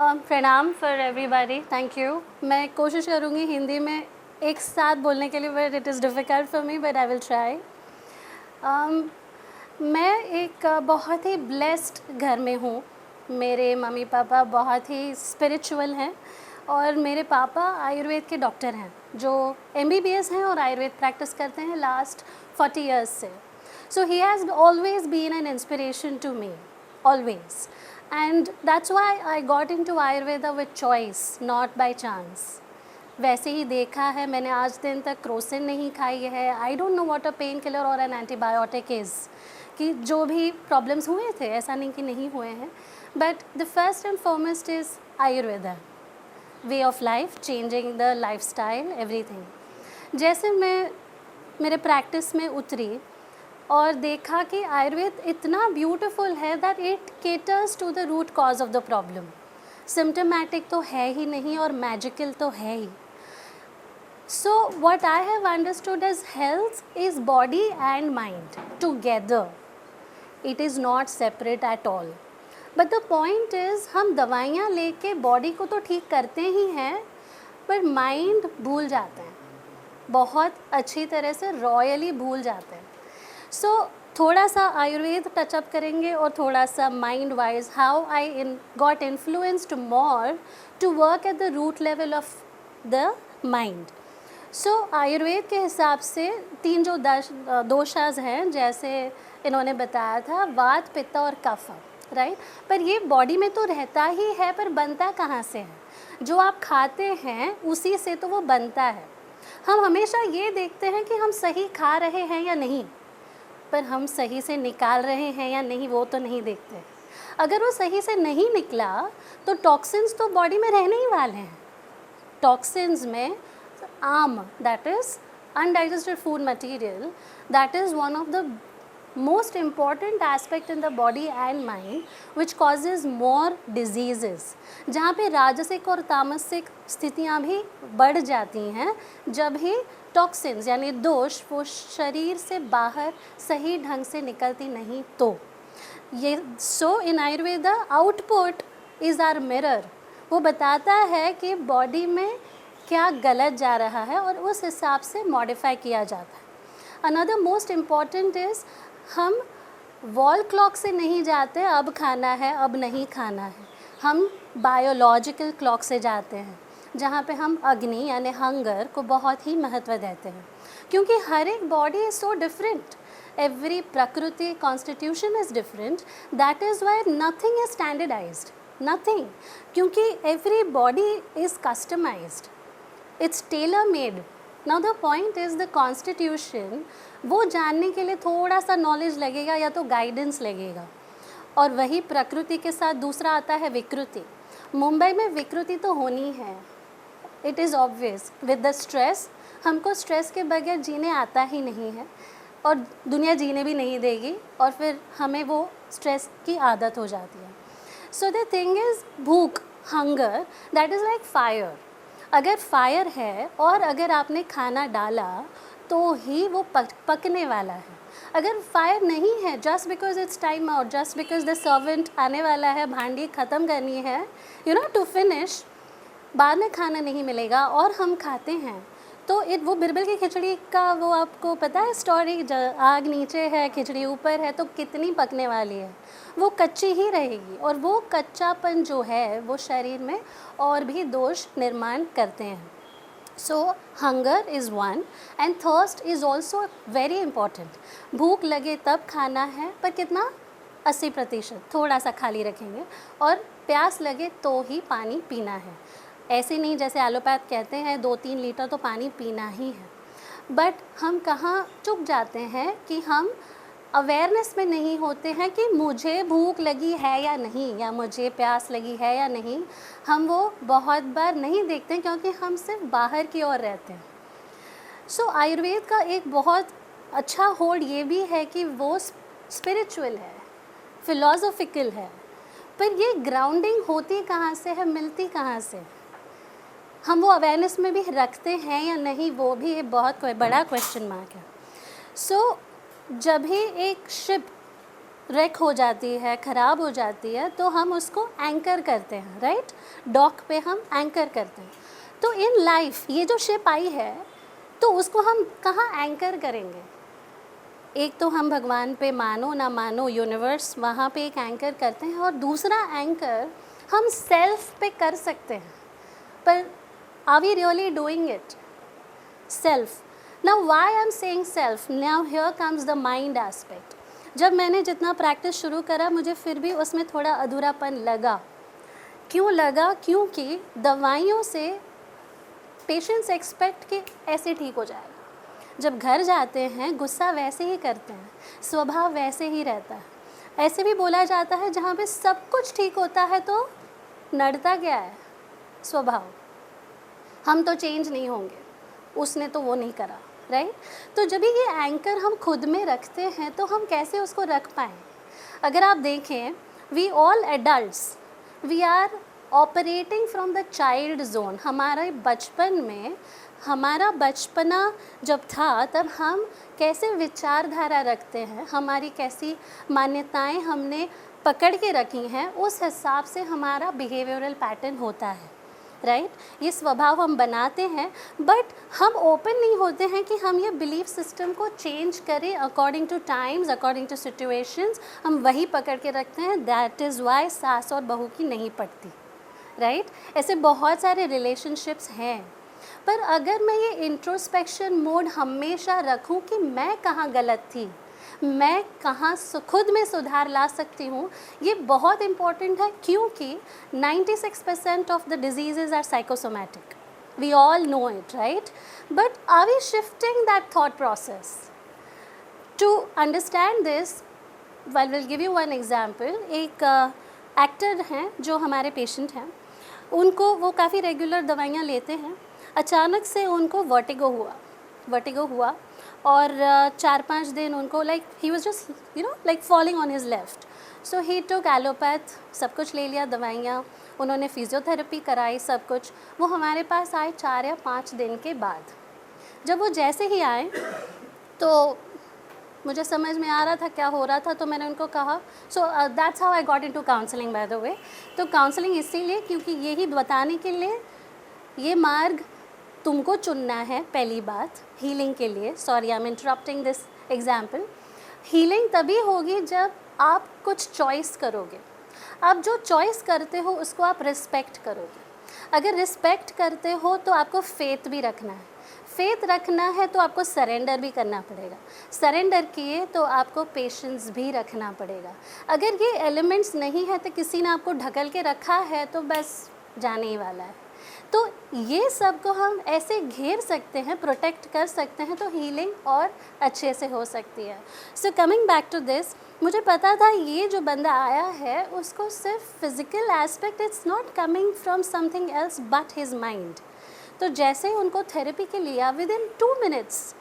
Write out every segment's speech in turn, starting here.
प्रणाम for everybody, thank you. मैं कोशिश करूँगी हिंदी में एक साथ बोलने के लिए, but it is difficult for me, but I will try. मैं एक बहुत ही ब्लेस्ड घर में हूँ। मेरे मम्मी पापा बहुत ही स्पिरिचुअल हैं और मेरे पापा आयुर्वेद के डॉक्टर हैं जो एमबीबीएस हैं और आयुर्वेद प्रैक्टिस करते हैं लास्ट 40 इयर्स से। So he has always been an inspiration to me, always, and that's why I got into Ayurveda with choice, not by chance. वैसे ही देखा है मैंने, आज दिन तक क्रोसिन नहीं खाई है। I don't know what a pain killer और एन एंटीबायोटिक इज़, कि जो भी प्रॉब्लम्स हुए थे ऐसा नहीं हुए हैं, but the first and foremost is Ayurveda, way of life, changing the life style, everything. जैसे मैं मेरे प्रैक्टिस में उतरी और देखा कि आयुर्वेद इतना ब्यूटीफुल है that it caters to the root cause of the problem. Symptomatic तो है ही नहीं और मैजिकल तो है ही। So what I have understood is health is body and mind together, it is not separate at all. But the point is हम दवाइयाँ लेके बॉडी को तो ठीक करते ही हैं, पर माइंड भूल जाते हैं, बहुत अच्छी तरह से रॉयली भूल जाते हैं। सो थोड़ा सा आयुर्वेद टचअप करेंगे और थोड़ा सा mind wise how I got influenced more to work at the root level of the mind. So Ayurveda के हिसाब से तीन जो दोषाज हैं, जैसे इन्होंने बताया था, वात, पित्त और कफ, राइट। पर ये बॉडी में तो रहता ही है, पर बनता कहाँ से है? जो आप खाते हैं उसी से तो वो बनता है। हम हमेशा ये देखते हैं कि हम सही खा रहे हैं या नहीं, पर हम सही से निकाल रहे हैं या नहीं वो तो नहीं देखते। अगर वो सही से नहीं निकला तो टॉक्सिन्स तो बॉडी में रहने ही वाले हैं। टॉक्सिन्स में आम, that is undigested food material, that is one of the most important aspect in the body and mind which causes more diseases, जहाँ पे राजसिक और तामसिक स्थितियाँ भी बढ़ जाती हैं जब ही टॉक्सिन्स यानी दोष वो शरीर से बाहर सही ढंग से निकलती नहीं तो ये। So in Ayurveda output is our mirror, वो बताता है कि बॉडी में क्या गलत जा रहा है और उस हिसाब से मॉडिफाई किया जाता है। अनदर मोस्ट इम्पॉर्टेंट इज़ हम वॉल क्लॉक से नहीं जाते अब खाना है अब नहीं खाना है, हम बायोलॉजिकल क्लॉक से जाते हैं जहाँ पे हम अग्नि यानी हंगर को बहुत ही महत्व देते हैं, क्योंकि हर एक body is so different, every prakriti constitution is different, that is why nothing is standardized, nothing, क्योंकि every body is customized, it's tailor made. Now the point is the constitution, वो जानने के लिए थोड़ा सा नॉलेज लगेगा या तो गाइडेंस लगेगा, और वही प्रकृति के साथ दूसरा आता है विकृति। मुंबई में विकृति तो होनी है, it is obvious, with the stress, हमको स्ट्रेस के बगैर जीने आता ही नहीं है और दुनिया जीने भी नहीं देगी, और फिर हमें वो स्ट्रेस की आदत हो जाती है। सो द थिंग इज़ भूख, hunger, that is like fire. अगर फायर है और अगर आपने खाना डाला तो ही वो पकने वाला है। अगर फायर नहीं है, just because it's time out, just because the servant आने वाला है, भांडी ख़त्म करनी है, यू नो, टू फिनिश, बाद में खाना नहीं मिलेगा और हम खाते हैं, तो वो बिरबल की खिचड़ी का वो आपको पता है स्टोरी, आग नीचे है खिचड़ी ऊपर है, तो कितनी पकने वाली है, वो कच्ची ही रहेगी, और वो कच्चापन जो है वो शरीर में और भी दोष निर्माण करते हैं। So hunger is one and thirst is also very important. भूख लगे तब खाना है, पर कितना, 80%, थोड़ा सा खाली रखेंगे, और प्यास लगे तो ही पानी पीना है। ऐसे नहीं जैसे एलोपैथ कहते हैं 2-3 लीटर तो पानी पीना ही है। बट हम कहाँ चुक जाते हैं कि हम अवेयरनेस में नहीं होते हैं कि मुझे भूख लगी है या नहीं, या मुझे प्यास लगी है या नहीं। हम वो बहुत बार नहीं देखते क्योंकि हम सिर्फ बाहर की ओर रहते हैं। सो आयुर्वेद का एक बहुत अच्छा होल्ड ये भी है कि वो स्पिरिचुअल है, फिलोसॉफिकल है, पर ये ग्राउंडिंग होती कहाँ से है, मिलती कहाँ से, हम वो अवेयरनेस में भी रखते हैं या नहीं, वो भी एक बहुत बड़ा क्वेश्चन मार्क है। सो जब ही एक शिप wreck हो जाती है, ख़राब हो जाती है, तो हम उसको एंकर करते हैं, राइट? डॉक पे हम एंकर करते हैं। तो इन लाइफ ये जो शिप आई है, तो उसको हम कहाँ एंकर करेंगे? एक तो हम भगवान पे मानो ना मानो, यूनिवर्स, वहाँ पे एक एंकर करते हैं, और दूसरा एंकर हम सेल्फ पे कर सकते हैं। पर are we really doing it? Self. Now why I am saying self? Now here comes the mind aspect. जब मैंने जितना प्रैक्टिस शुरू करा, मुझे फिर भी उसमें थोड़ा अधूरापन लगा। क्यों लगा? क्योंकि दवाइयों से पेशेंट्स एक्सपेक्ट कि ऐसे ठीक हो जाएगा। जब घर जाते हैं गुस्सा वैसे ही करते हैं, स्वभाव वैसे ही रहता है। ऐसे भी बोला जाता है जहाँ पे सब कुछ ठीक होता है तो नड़ता क्या है? स्वभाव। हम तो चेंज नहीं होंगे, उसने तो वो नहीं करा, राइट? तो जब भी ये एंकर हम खुद में रखते हैं तो हम कैसे उसको रख पाएँ? अगर आप देखें, we all adults, we are operating from the child zone. हमारे बचपन में, हमारा बचपना जब था, तब हम कैसे विचारधारा रखते हैं, हमारी कैसी मान्यताएं हमने पकड़ के रखी हैं, उस हिसाब से हमारा बिहेवियरल पैटर्न होता है, राइट? ये स्वभाव हम बनाते हैं, बट हम ओपन नहीं होते हैं कि हम ये बिलीफ सिस्टम को चेंज करें according to times, according to situations. हम वही पकड़ के रखते हैं। दैट इज़ वाई सास और बहू की नहीं पड़ती, राइट? ऐसे बहुत सारे रिलेशनशिप्स हैं। पर अगर मैं ये इंट्रोस्पेक्शन मोड हमेशा रखूं कि मैं कहाँ गलत थी, मैं कहाँ खुद में सुधार ला सकती हूँ, ये बहुत इम्पॉर्टेंट है। क्योंकि 96% of the diseases are psychosomatic, we all know it, right? But are we shifting that thought process? To understand this, I will give you one example. एक एक्टर हैं जो हमारे पेशेंट हैं, उनको वो काफ़ी रेगुलर दवाइयाँ लेते हैं। अचानक से उनको वर्टिगो हुआ और 4-5 दिन उनको he was just like falling on his left. So he took allopath, सब कुछ ले लिया दवाइयाँ, उन्होंने फिजियोथेरेपी कराई, सब कुछ। वो हमारे पास आए 4 या 5 दिन के बाद। जब वो जैसे ही आए तो मुझे समझ में आ रहा था क्या हो रहा था, तो मैंने उनको कहा, so that's how I got into counselling by the way. तो काउंसलिंग इसीलिए क्योंकि यही बताने के लिए, ये मार्ग तुमको चुनना है। पहली बात, हीलिंग के लिए, sorry I am interrupting this example, healing तभी होगी जब आप कुछ चॉइस करोगे। आप जो चॉइस करते हो उसको आप रिस्पेक्ट करोगे। अगर रिस्पेक्ट करते हो तो आपको फेथ भी रखना है, फेथ रखना है तो आपको सरेंडर भी करना पड़ेगा, सरेंडर किए तो आपको पेशेंस भी रखना पड़ेगा। अगर ये एलिमेंट्स नहीं है तो किसी ने आपको ढकल के रखा है तो बस जाने ही वाला है। तो ये सब को हम ऐसे घेर सकते हैं, प्रोटेक्ट कर सकते हैं, तो हीलिंग और अच्छे से हो सकती है। So coming back to this, मुझे पता था ये जो बंदा आया है उसको सिर्फ physical aspect, it's not coming from something else but his mind. तो जैसे ही उनको थेरेपी के लिया, विद इन 2 मिनट्स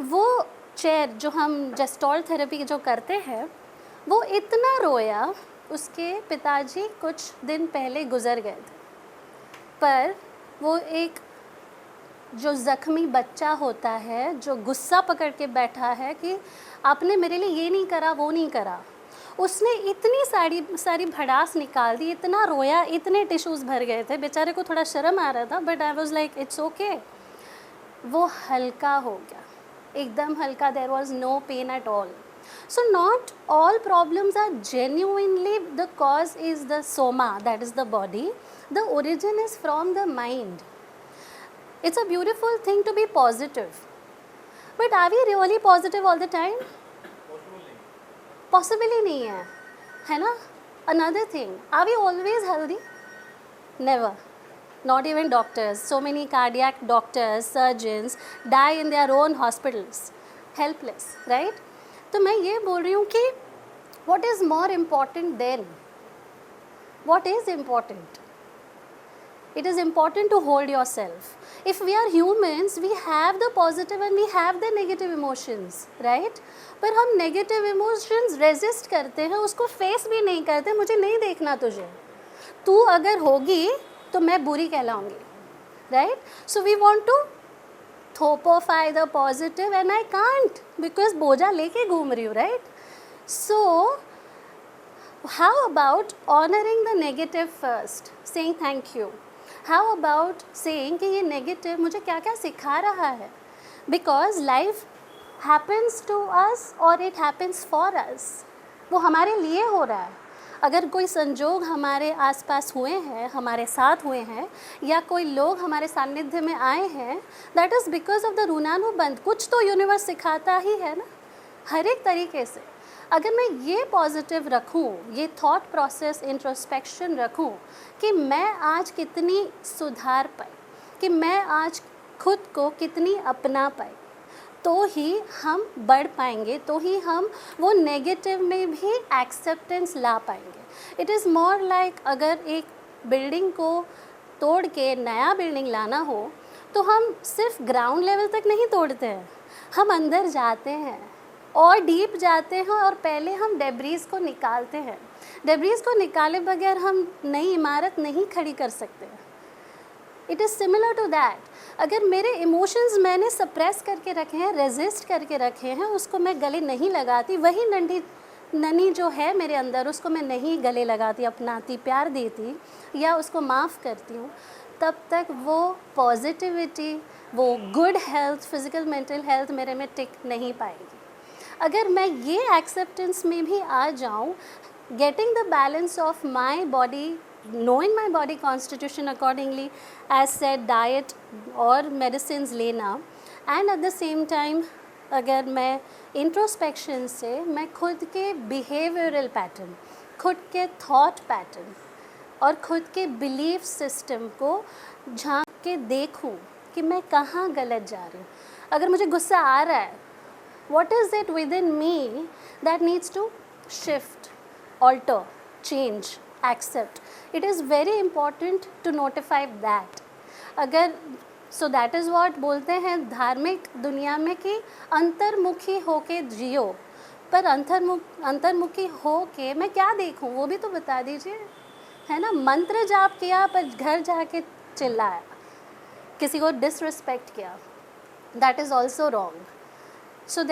वो चेयर जो हम जेस्टॉल थेरेपी जो करते हैं, वो इतना रोया। उसके पिताजी कुछ दिन पहले गुजर गए थे, पर वो एक जो ज़ख्मी बच्चा होता है, जो गुस्सा पकड़ के बैठा है कि आपने मेरे लिए ये नहीं करा, वो नहीं करा, उसने इतनी सारी भड़ास निकाल दी, इतना रोया, इतने टिश्यूज़ भर गए थे। बेचारे को थोड़ा शर्म आ रहा था, but I was like it's okay. वो हल्का हो गया, एकदम हल्का। There was no pain at all. So not all problems are genuinely, the cause is the soma, that is the body. The origin is from the mind. It's a beautiful thing to be positive. But are we really positive all the time? Possible ही नहीं है ना? Another thing, are we always healthy? Never. Not even doctors. So many cardiac doctors, surgeons die in their own hospitals, helpless, right? तो मैं ये बोल रही हूँ कि what is more important then? What is important? It is important to hold yourself. If we are humans, we have the positive and we have the negative emotions, right? पर हम negative emotions resist करते हैं, उसको face भी नहीं करते। मुझे नहीं देखना तुझे, तू अगर होगी तो मैं बुरी कहलाऊँगी, right? So we want to थोपोफाई the positive and I can't, because बोझा लेके घूम रही हूँ, right? So how about honoring the negative first, saying thank you? How about saying कि ये negative मुझे क्या क्या सिखा रहा है? Because life happens to us or it happens for us. वो हमारे लिए हो रहा है. अगर कोई संजोग हमारे आसपास हुए हैं, हमारे साथ हुए हैं, या कोई लोग हमारे सानिध्य में आए हैं, that is because of the rinanubandha. कुछ तो यूनिवर्स सिखाता ही है ना, हर एक तरीके से. अगर मैं ये पॉजिटिव रखूँ, ये थॉट प्रोसेस इंट्रोस्पेक्शन रखूँ कि मैं आज कितनी सुधार पाई, कि मैं आज खुद को कितनी अपना पाई, तो ही हम बढ़ पाएंगे, तो ही हम वो नेगेटिव में भी एक्सेप्टेंस ला पाएंगे. इट इज़ मोर लाइक अगर एक बिल्डिंग को तोड़ के नया बिल्डिंग लाना हो तो हम सिर्फ ग्राउंड लेवल तक नहीं तोड़ते हैं, हम अंदर जाते हैं और डीप जाते हैं और पहले हम डेब्रीज को निकालते हैं. डेब्रीज को निकाले बगैर हम नई इमारत नहीं खड़ी कर सकते. It is similar to that. अगर मेरे इमोशंस मैंने सप्रेस करके रखे हैं, रेजिस्ट करके रखे हैं, उसको मैं गले नहीं लगाती, वही ननी जो है मेरे अंदर उसको मैं नहीं गले लगाती, अपनाती, प्यार देती या उसको माफ़ करती हूँ, तब तक वो पॉजिटिविटी, वो good health, physical mental health मेरे में टिक नहीं पाएगी. अगर मैं ये एक्सेप्टेंस में भी आ जाऊँ, getting the balance of my body, knowing my body constitution accordingly, as said diet और medicines लेना, and at the same time अगर मैं इंट्रोस्पेक्शन से मैं खुद के बिहेवियरल पैटर्न, खुद के थॉट पैटर्न और खुद के बिलीफ सिस्टम को झांक के देखूं कि मैं कहाँ गलत जा रही हूँ. अगर मुझे गुस्सा आ रहा है, what is it within me that needs to shift, alter, change, accept? It is very important to notify that. अगर so that is what बोलते हैं धार्मिक दुनिया में कि अंतर्मुखी होके जियो. पर अंतर्मुखी होके मैं क्या देखूं वो भी तो बता दीजिए, है ना. मंत्र जाप किया पर घर जाके चिल्लाया, किसी को डिसरिस्पेक्ट किया, that is also wrong. So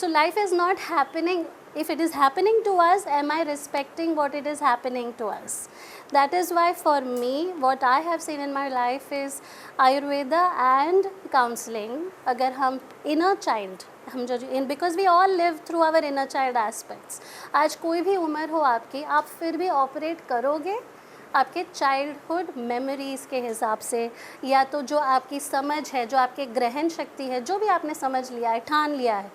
life is not happening. If it is happening to us, am I respecting what it is happening to us? That is why for me, what I have seen in my life is Ayurveda and counseling. अगर हम inner child, हम जो because we all live through our inner child aspects. आज कोई भी उम्र हो आपकी, आप फिर भी ऑपरेट करोगे आपके चाइल्डहुड मेमोरीज़ के हिसाब से, या तो जो आपकी समझ है, जो आपके ग्रहण शक्ति है, जो भी आपने समझ लिया है, ठान लिया है,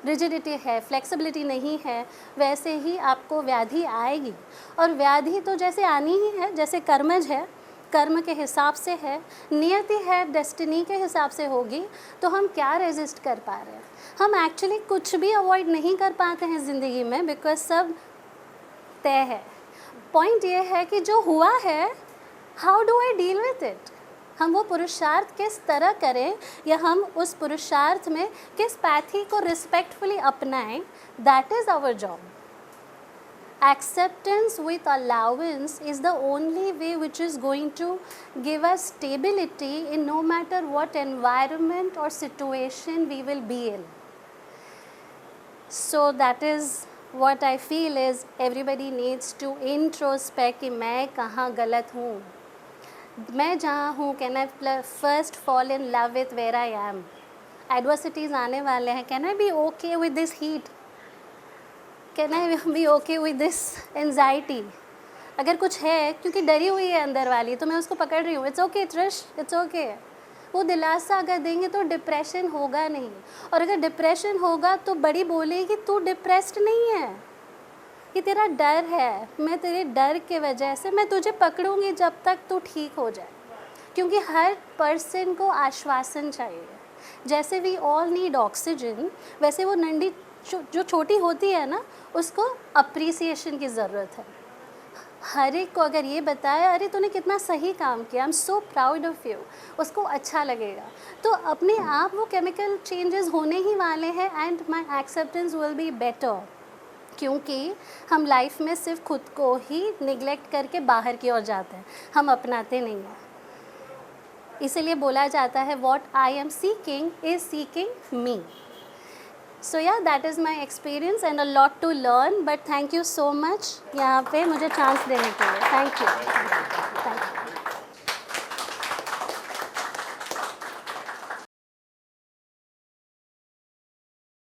रिजिडिटी है, फ्लेक्सिबिलिटी नहीं है, वैसे ही आपको व्याधि आएगी. और व्याधि तो जैसे आनी ही है, जैसे कर्मज है, कर्म के हिसाब से है, नियति है, डेस्टिनी के हिसाब से होगी. तो हम क्या रेजिस्ट कर पा रहे हैं? हम एक्चुअली कुछ भी अवॉइड नहीं कर पाते हैं ज़िंदगी में, बिकॉज सब तय है. पॉइंट ये है कि जो हुआ है, how do I deal with it? हम वो पुरुषार्थ किस तरह करें, या हम उस पुरुषार्थ में किस पैथी को रिस्पेक्टफुली अपनाएं, that is our job. Acceptance with allowance is the only way which is going to give us stability in no matter what environment or situation we will be in. So that is what I feel is everybody needs to introspect कि मैं कहाँ गलत हूँ, मैं जहाँ हूँ. Can I first fall in love with where I am? Adversities आने वाले हैं. Can I be okay with this heat? Can I be okay with this anxiety? अगर कुछ है, क्योंकि डरी हुई है अंदर वाली, तो मैं उसको पकड़ रही हूँ. It's okay Trish, it's okay. वो दिलासा अगर देंगे तो डिप्रेशन होगा नहीं. और अगर डिप्रेशन होगा तो बड़ी बोलेगी तू डिप्रेस्ड नहीं है, कि तेरा डर है, मैं तेरे डर के वजह से मैं तुझे पकड़ूंगी जब तक तू ठीक हो जाए. क्योंकि हर पर्सन को आश्वासन चाहिए. जैसे वी ऑल नीड ऑक्सीजन, वैसे वो नंदी जो छोटी होती है ना, उसको अप्रिसिएशन की ज़रूरत है. हर एक को अगर ये बताया अरे तूने कितना सही काम किया, I am so proud of you, उसको अच्छा लगेगा. तो अपने आप वो केमिकल चेंजेस होने ही वाले हैं, and my acceptance will be better. क्योंकि हम लाइफ में सिर्फ खुद को ही निगलेक्ट करके बाहर की ओर जाते हैं, हम अपनाते नहीं हैं. इसीलिए बोला जाता है what I am seeking is seeking me. So yeah that is my experience and a lot to learn, but thank you so much यहाँ पे मुझे चांस देने के लिए। Thank you.